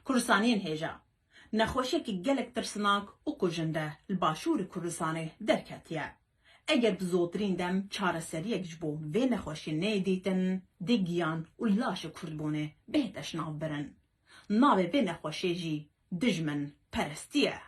Kurdistanên hêja nexweşiyekî gelek tirsinak û kujinde li başûrê Kurdistanê derketiye. Eger bi zotirîn dem çareseriyek ji bo vê nexweşiyê neyê dîtin, dê giyan û laşê Kurdbûnê bêhteş nav birin. Navê vê nexweşiyê jî dijmin perestî ye.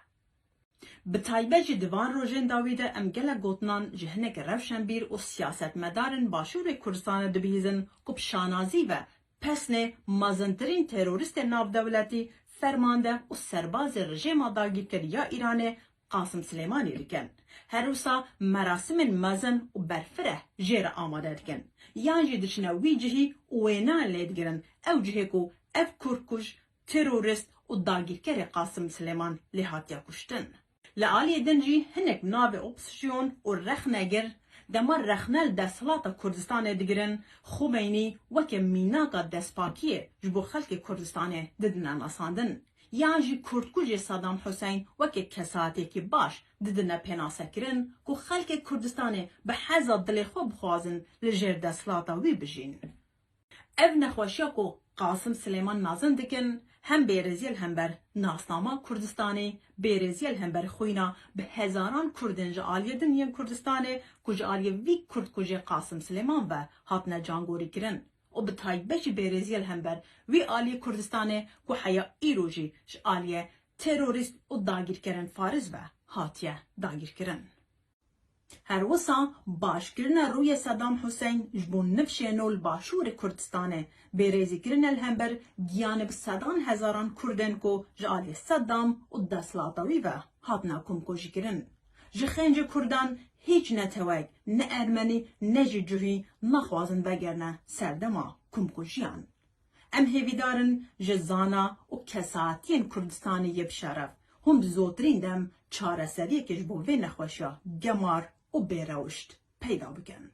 Bi taybet jî di van rojên dawî de em gelek gotinan ji hinek rewşenbîr û siyasetmedarên başûrê Kurdistanê dibihîzin ku bi şanazî ve pesnê mezintirîn terorîstên navdewletî fermandeh û serbazê rejêma dagîrkerî ya Îranê Qasım Silêmanî dikin. Her wisa merasimên mezin û berfireh jê re amade dikin. Yan jî diçine wî cihî û wêneyan lê digirin ew cihê ku ev kurkuj, terorîst û dagîrkerê Qasım Silêman lê hatiye kuştin. Li aliyê din jî hinek navê opsisyon û rexnegir dema rexne li desthilatê Kurdistanê digirin, Xomeyni weke mînaka destpakiyê ji bo xelkê Kurdistanê didine nasandin. Yan jî Kurdkujê Saddam Hüseyin weke kesayetekî baş didine pênasekirin ku xelkê Kurdistanê bi heza dilê xwe bixwazin li jêr desthilata wî bijîn. Ev nexweşiya ku Qasım Silêman nazin dikin, hem bêreziyel hember Nasnama Kurdistanê, bêreziyel hember xwîna bi hezaran Kurdên ji aliyê din yên Kurdistanê ku ji aliyê vî Kurdkujê Qasım Silêman ve hatine cangodîkirin. û bi taybet jî bêreziyel hember wî aliyê Kurdistanê ku heya îro jî ji aliyê terorîst û dagîrkerên fariz ve hatiye dagîrkirin. Her wisa başkirina rûyê Saddam Hüseyin ji bo nifşê nû li başûrê Kurdistanê bêrezîkirina li hember giyanê bi sedan hezaran Kurdên ku ji aliyê Saddam û desthilata wî ve hatine komkujîkirin. Ji xêncê Kurdan hiç ne tewek, ne Ermenî, ne jî cihî naxwazin vegerine serdema komkujiyan. Em hêvîdarin ji zana û kesatiyên Kurdistanê yê bişeref hûn bi zotirîn dem çareseriyekê ji bo vê nexweşiya gemar û bêrewşt peyda bikin.